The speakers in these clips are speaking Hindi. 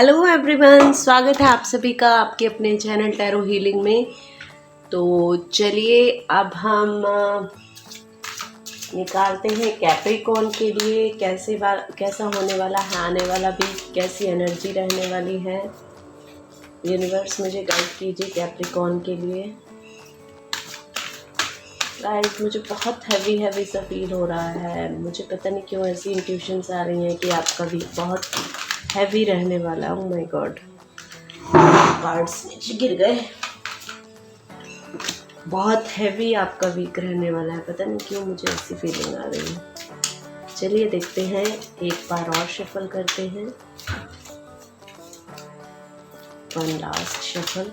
हेलो एवरीवन, स्वागत है आप सभी का आपके अपने चैनल टैरो हीलिंग में। तो चलिए अब हम निकालते हैं कैप्रिकॉर्न के लिए कैसा होने वाला है आने वाला वीक, कैसी एनर्जी रहने वाली है। यूनिवर्स मुझे गाइड कीजिए कैप्रिकॉर्न के लिए। गाइस मुझे बहुत हैवी सा फील हो रहा है। मुझे पता नहीं क्यों ऐसी इंट्यूशंस आ रही हैं कि आपका वीक बहुत हैवी रहने वाला। ओह माय गॉड, कार्ड्स नीचे गिर गए। बहुत हैवी आपका वीक रहने वाला है, पता नहीं क्यों मुझे ऐसी फीलिंग आ रही है। चलिए देखते हैं, एक बार और शफल करते हैं। One last shuffle.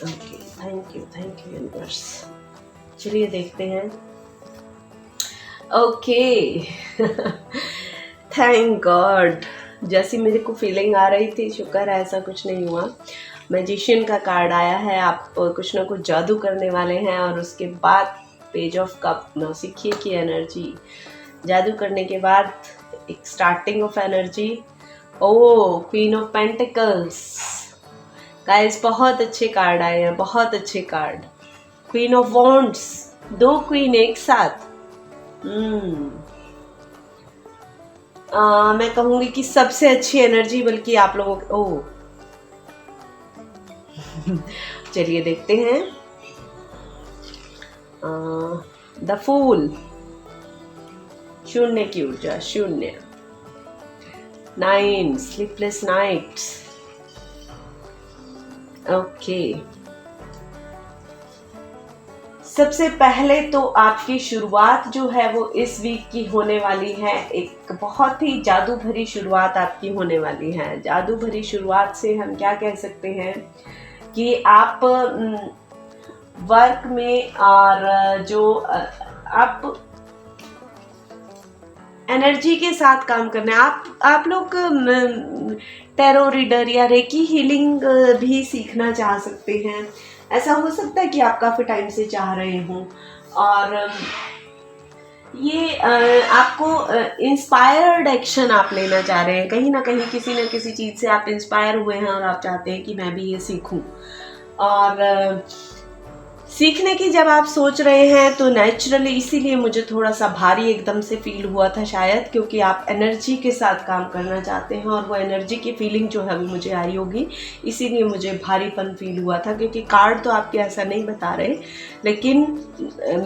Okay, thank you universe. चलिए देखते हैं। ओके थैंक गॉड, जैसी मेरे को फीलिंग आ रही थी, शुक्र है ऐसा कुछ नहीं हुआ। मैजिशियन का कार्ड आया है, आप कुछ ना कुछ जादू करने वाले हैं। और उसके बाद पेज ऑफ कप, नौसिखिए की एनर्जी, जादू करने के बाद एक starting of energy. Oh, queen of pentacles. Guys बहुत अच्छे कार्ड आए हैं, बहुत अच्छे कार्ड। क्वीन ऑफ वॉन्ड्स, दो क्वीन एक साथ। मैं कहूंगी कि सबसे अच्छी एनर्जी, बल्कि आप लोगों के ओह चलिए देखते हैं। द फूल, शून्य की ऊर्जा, शून्य। 9 स्लीपलेस नाइट्स। ओके, सबसे पहले तो आपकी शुरुआत जो है वो इस वीक की होने वाली है। एक बहुत ही जादू भरी शुरुआत आपकी होने वाली है। जादू भरी शुरुआत से हम क्या कह सकते हैं कि आप वर्क में और जो आप एनर्जी के साथ काम करना है। आप लोग टैरो रीडर या रेकी हीलिंग भी सीखना चाह सकते हैं। ऐसा हो सकता है कि आप काफ़ी टाइम से चाह रहे हों और ये आपको इंस्पायर्ड एक्शन आप लेना चाह रहे हैं। कहीं ना कहीं किसी न किसी चीज़ से आप इंस्पायर हुए हैं और आप चाहते हैं कि मैं भी ये सीखूं। और सीखने की जब आप सोच रहे हैं तो नेचुरली, इसीलिए मुझे थोड़ा सा भारी एकदम से फील हुआ था शायद, क्योंकि आप एनर्जी के साथ काम करना चाहते हैं और वो एनर्जी की फीलिंग जो है वो मुझे आई होगी, इसीलिए मुझे भारीपन फील हुआ था। क्योंकि कार्ड तो आपके ऐसा नहीं बता रहे, लेकिन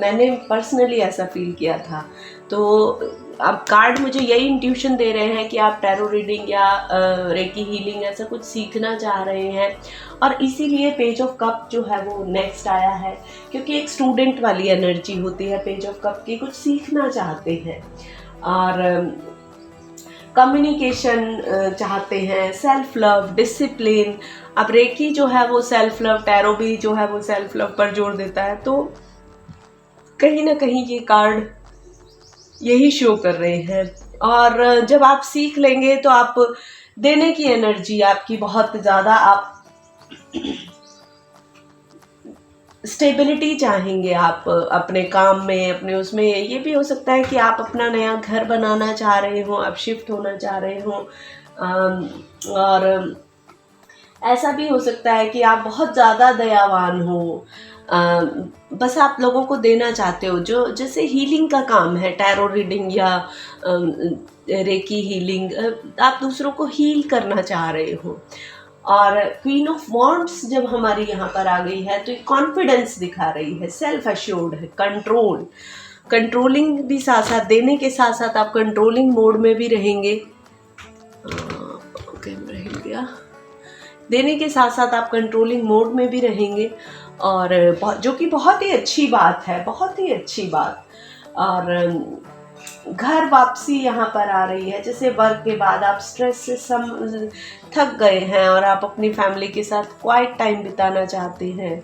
मैंने पर्सनली ऐसा फील किया था। तो अब कार्ड मुझे यही इंट्यूशन दे रहे हैं कि आप टैरो रीडिंग या रेकी हीलिंग ऐसा कुछ सीखना चाह रहे हैं। और इसीलिए पेज ऑफ कप जो है वो नेक्स्ट आया है, क्योंकि एक स्टूडेंट वाली एनर्जी होती है पेज ऑफ कप की, कुछ सीखना चाहते हैं और कम्युनिकेशन चाहते हैं, सेल्फ लव, डिसिप्लिन। अब रेकी जो है वो सेल्फ लव, टैरो भी जो है वो सेल्फ लव पर जोर देता है। तो कहीं ना कहीं ये कार्ड यही शो कर रहे हैं। और जब आप सीख लेंगे तो आप देने की एनर्जी आपकी बहुत ज़्यादा, आप स्टेबिलिटी चाहेंगे आप अपने काम में, अपने उसमें। ये भी हो सकता है कि आप अपना नया घर बनाना चाह रहे हो, आप शिफ्ट होना चाह रहे हो। और ऐसा भी हो सकता है कि आप बहुत ज़्यादा दयावान हो, बस आप लोगों को देना चाहते हो। जो जैसे हीलिंग का काम है, टैरो रीडिंग या रेकी हीलिंग, आप दूसरों को हील करना चाह रहे हो। और क्वीन ऑफ वॉन्ड्स जब हमारी यहाँ पर आ गई है तो ये कॉन्फिडेंस दिखा रही है, सेल्फ अश्योर्ड है, कंट्रोलिंग भी साथ साथ, देने के साथ साथ आप कंट्रोलिंग मोड में भी रहेंगे। कैमरा हिल गया। देने के साथ साथ आप कंट्रोलिंग मोड में भी रहेंगे, और जो कि बहुत ही अच्छी बात है, बहुत ही अच्छी बात। और घर वापसी यहाँ पर आ रही है, जैसे वर्क के बाद आप स्ट्रेस से थक गए हैं और आप अपनी फैमिली के साथ क्वाइट टाइम बिताना चाहते हैं।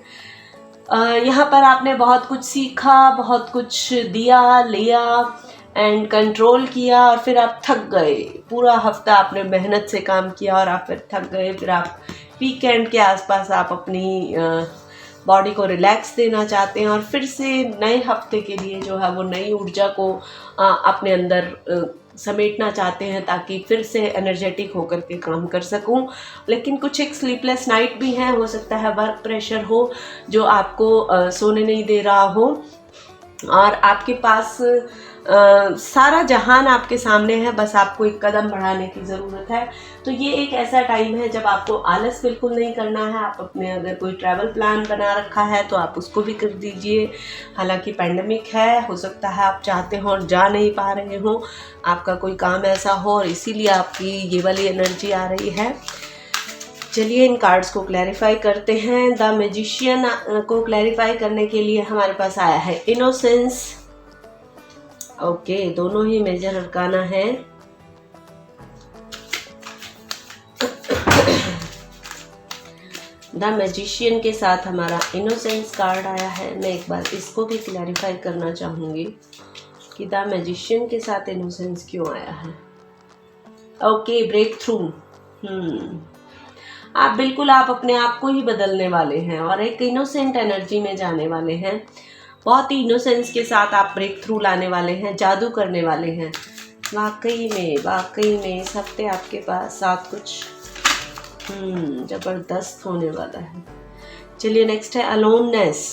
यहाँ पर आपने बहुत कुछ सीखा, बहुत कुछ दिया, लिया एंड कंट्रोल किया, और फिर आप थक गए। पूरा हफ्ता आपने मेहनत से काम किया और आप फिर थक गए। फिर आप वीकेंड के आसपास आप अपनी बॉडी को रिलैक्स देना चाहते हैं और फिर से नए हफ्ते के लिए जो है वो नई ऊर्जा को अपने अंदर समेटना चाहते हैं ताकि फिर से एनर्जेटिक होकर के काम कर सकूं। लेकिन कुछ एक स्लीपलेस नाइट भी हैं, हो सकता है वर्क प्रेशर हो जो आपको सोने नहीं दे रहा हो और आपके पास सारा जहान आपके सामने है, बस आपको एक कदम बढ़ाने की ज़रूरत है। तो ये एक ऐसा टाइम है जब आपको आलस बिल्कुल नहीं करना है। आप अपने अगर कोई ट्रैवल प्लान बना रखा है तो आप उसको भी कर दीजिए। हालांकि पैंडमिक है, हो सकता है आप चाहते हो और जा नहीं पा रहे हो, आपका कोई काम ऐसा हो और इसीलिए आपकी ये वाली एनर्जी आ रही है। चलिए इन कार्ड्स को क्लैरिफाई करते हैं। द मैजिशियन को क्लैरिफाई करने के लिए हमारे पास आया है इनोसेंस। ओके, दोनों ही मेजर अरकाना है। द मैजिशियन के साथ हमारा इनोसेंस कार्ड आया है। मैं एक बार इसको भी क्लैरिफाई करना चाहूँगी कि द मैजिशियन के साथ इनोसेंस क्यों आया है। Okay, breakthrough. आप बिल्कुल आप अपने आप को ही बदलने वाले हैं और एक इनोसेंट एनर्जी में जाने वाले हैं। बहुत ही इनोसेंस के साथ आप ब्रेक थ्रू लाने वाले हैं, जादू करने वाले हैं। वाकई में इस हफ्ते आपके पास साथ कुछ जबरदस्त होने वाला है। चलिए नेक्स्ट है अलोननेस।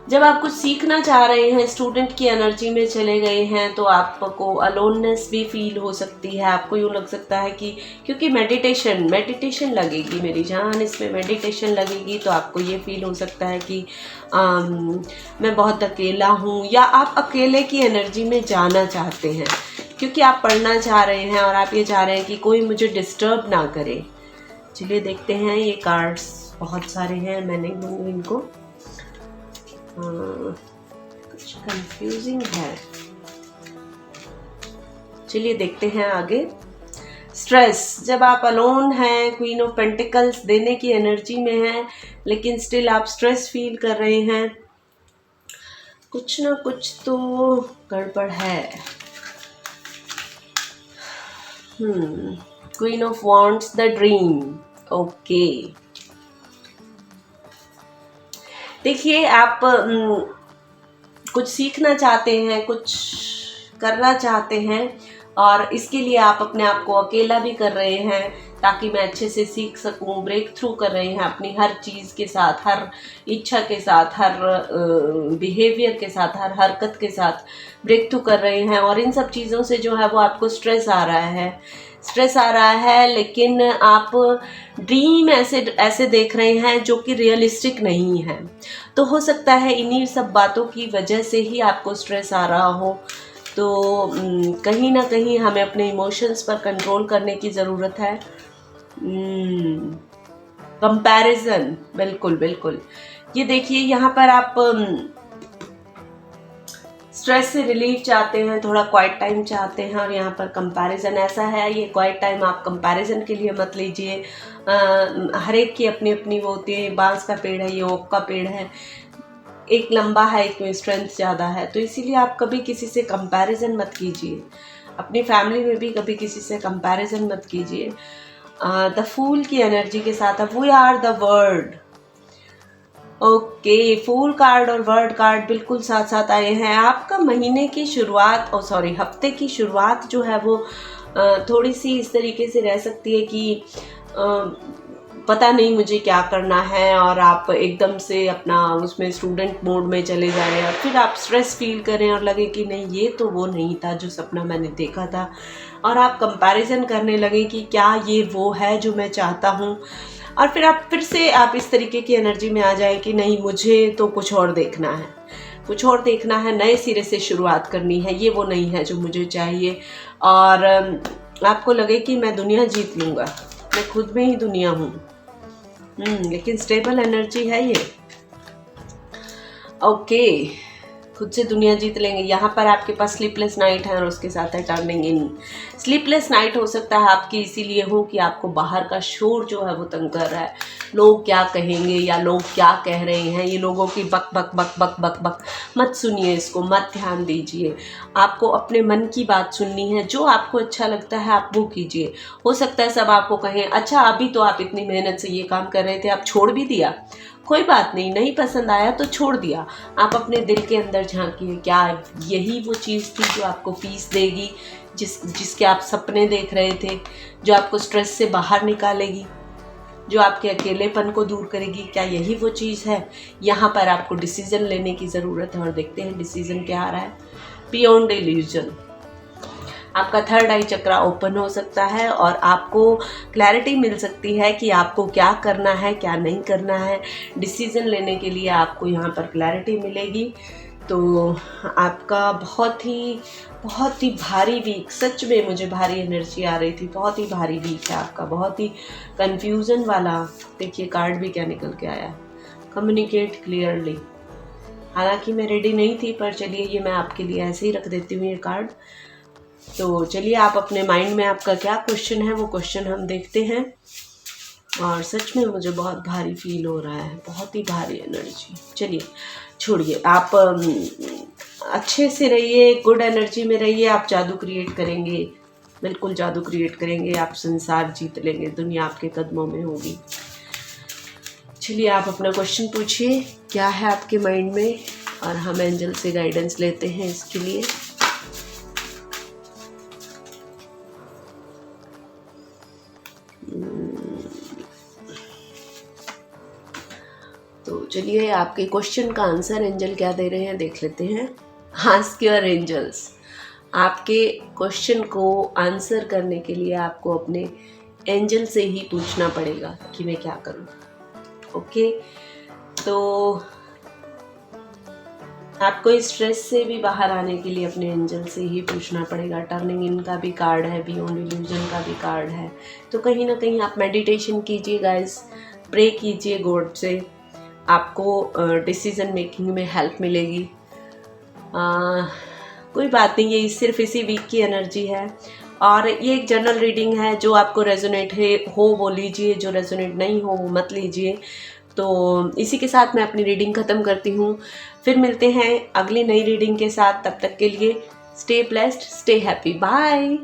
जब आप कुछ सीखना चाह रहे हैं, स्टूडेंट की एनर्जी में चले गए हैं, तो आपको अलोननेस भी फील हो सकती है। आपको यूँ लग सकता है कि क्योंकि मेडिटेशन लगेगी, मेरी जान इसमें मेडिटेशन लगेगी, तो आपको ये फील हो सकता है कि मैं बहुत अकेला हूँ, या आप अकेले की एनर्जी में जाना चाहते हैं क्योंकि आप पढ़ना चाह रहे हैं और आप ये चाह रहे हैं कि कोई मुझे डिस्टर्ब ना करे। चलिए देखते हैं, ये कार्ड्स बहुत सारे हैं, मैं नहीं लूँगी इनको, कुछ कंफ्यूजिंग है। चलिए देखते हैं आगे। स्ट्रेस, जब आप अलोन हैं, क्वीन ऑफ पेंटिकल्स देने की एनर्जी में हैं, लेकिन स्टिल आप स्ट्रेस फील कर रहे हैं, कुछ ना कुछ तो गड़बड़ है। Queen of wands, the dream. Okay, देखिए आप कुछ सीखना चाहते हैं, कुछ करना चाहते हैं और इसके लिए आप अपने आप को अकेला भी कर रहे हैं ताकि मैं अच्छे से सीख सकूं। ब्रेक थ्रू कर रहे हैं अपनी हर चीज़ के साथ, हर इच्छा के साथ, हर बिहेवियर के साथ, हर हरकत के साथ ब्रेक थ्रू कर रहे हैं और इन सब चीज़ों से जो है वो आपको स्ट्रेस आ रहा है। लेकिन आप ड्रीम ऐसे देख रहे हैं जो कि रियलिस्टिक नहीं है। तो हो सकता है इन्हीं सब बातों की वजह से ही आपको स्ट्रेस आ रहा हो। तो कहीं ना कहीं हमें अपने इमोशंस पर कंट्रोल करने की ज़रूरत है। कंपैरिजन, बिल्कुल ये देखिए, यहाँ पर आप स्ट्रेस से रिलीफ चाहते हैं, थोड़ा क्वाइट टाइम चाहते हैं और यहाँ पर कंपैरिजन ऐसा है। ये क्वाइट टाइम आप कंपैरिजन के लिए मत लीजिए। हर एक की अपनी अपनी वो होती है। बांस का पेड़ है, ये ओक का पेड़ है, एक लंबा है, एक में स्ट्रेंथ ज़्यादा है, तो इसीलिए आप कभी किसी से कंपैरिजन मत कीजिए। अपनी फैमिली में भी कभी किसी से कंपैरिजन मत कीजिए। द फूल की एनर्जी के साथ अब we are the word. Okay, फूल कार्ड और वर्ड कार्ड बिल्कुल साथ साथ आए हैं। आपका महीने की शुरुआत हफ्ते की शुरुआत जो है वो थोड़ी सी इस तरीके से रह सकती है कि पता नहीं मुझे क्या करना है और आप एकदम से अपना उसमें स्टूडेंट मोड में चले जाएं और फिर आप स्ट्रेस फील करें और लगे कि नहीं, ये तो वो नहीं था जो सपना मैंने देखा था, और आप कंपैरिजन करने लगे कि क्या ये वो है जो मैं चाहता हूँ। और फिर से आप इस तरीके की एनर्जी में आ जाए कि नहीं, मुझे तो कुछ और देखना है, नए सिरे से शुरुआत करनी है, ये वो नहीं है जो मुझे चाहिए। और आपको लगे कि मैं दुनिया जीत लूँगा, मैं खुद में ही दुनिया हूँ। लेकिन स्टेबल एनर्जी है ये। ओके, खुद से दुनिया जीत लेंगे। यहाँ पर आपके पास स्लीपलेस नाइट है और उसके साथ है टर्निंग इन। स्लीपलेस नाइट हो सकता है आपकी इसीलिए हो कि आपको बाहर का शोर जो है वो तंग कर रहा है। लोग क्या कहेंगे या लोग क्या कह रहे हैं, ये लोगों की बक बक बक बक बक बक मत सुनिए, इसको मत ध्यान दीजिए। आपको अपने मन की बात सुननी है, जो आपको अच्छा लगता है आप वो कीजिए। हो सकता है सब आपको कहें अच्छा अभी तो आप इतनी मेहनत से ये काम कर रहे थे, आप छोड़ भी दिया, कोई बात नहीं, नहीं पसंद आया तो छोड़ दिया। आप अपने दिल के अंदर झांकिए, क्या यही वो चीज़ थी जो आपको पीस देगी, जिसके आप सपने देख रहे थे, जो आपको स्ट्रेस से बाहर निकालेगी, जो आपके अकेलेपन को दूर करेगी? क्या यही वो चीज़ है? यहाँ पर आपको डिसीजन लेने की ज़रूरत है और देखते हैं डिसीजन क्या आ रहा है। बियॉन्ड इल्यूजन, आपका थर्ड आई चक्रा ओपन हो सकता है और आपको क्लैरिटी मिल सकती है कि आपको क्या करना है क्या नहीं करना है। डिसीज़न लेने के लिए आपको यहाँ पर क्लैरिटी मिलेगी। तो आपका बहुत ही भारी वीक, सच में मुझे भारी एनर्जी आ रही थी, बहुत ही भारी वीक है आपका, बहुत ही कंफ्यूजन वाला। देखिए कार्ड भी क्या निकल के आया, कम्युनिकेट क्लियरली। हालांकि मैं रेडी नहीं थी, पर चलिए ये मैं आपके लिए ऐसे ही रख देती हूँ ये कार्ड। तो चलिए आप अपने माइंड में आपका क्या क्वेश्चन है वो क्वेश्चन हम देखते हैं। और सच में मुझे बहुत भारी फील हो रहा है, बहुत ही भारी एनर्जी। चलिए छोड़िए, आप अच्छे से रहिए, गुड एनर्जी में रहिए, आप जादू क्रिएट करेंगे, बिल्कुल जादू क्रिएट करेंगे, आप संसार जीत लेंगे, दुनिया आपके कदमों में होगी। चलिए आप अपना क्वेश्चन पूछिए, क्या है आपके माइंड में, और हम एंजल से गाइडेंस लेते हैं इसके लिए। तो चलिए आपके क्वेश्चन का आंसर एंजल क्या दे रहे हैं देख लेते हैं। आस्क योर एंजल्स, आपके क्वेश्चन को आंसर करने के लिए आपको अपने एंजल से ही पूछना पड़ेगा कि मैं क्या करूं। ओके, तो आपको इस स्ट्रेस से भी बाहर आने के लिए अपने एंजल से ही पूछना पड़ेगा। टर्निंग इन का भी कार्ड है, बियॉन्ड इल्यूजन का भी कार्ड है। तो कहीं ना कहीं आप मेडिटेशन कीजिए गाइस, प्रे कीजिए गॉड से, आपको डिसीजन मेकिंग में हेल्प मिलेगी। कोई बात नहीं, ये सिर्फ इसी वीक की एनर्जी है और ये एक जनरल रीडिंग है। जो आपको रेजोनेट हो वो लीजिए, जो रेजोनेट नहीं हो वो मत लीजिए। तो इसी के साथ मैं अपनी रीडिंग ख़त्म करती हूँ, फिर मिलते हैं अगली नई रीडिंग के साथ। तब तक के लिए stay blessed, stay happy, bye.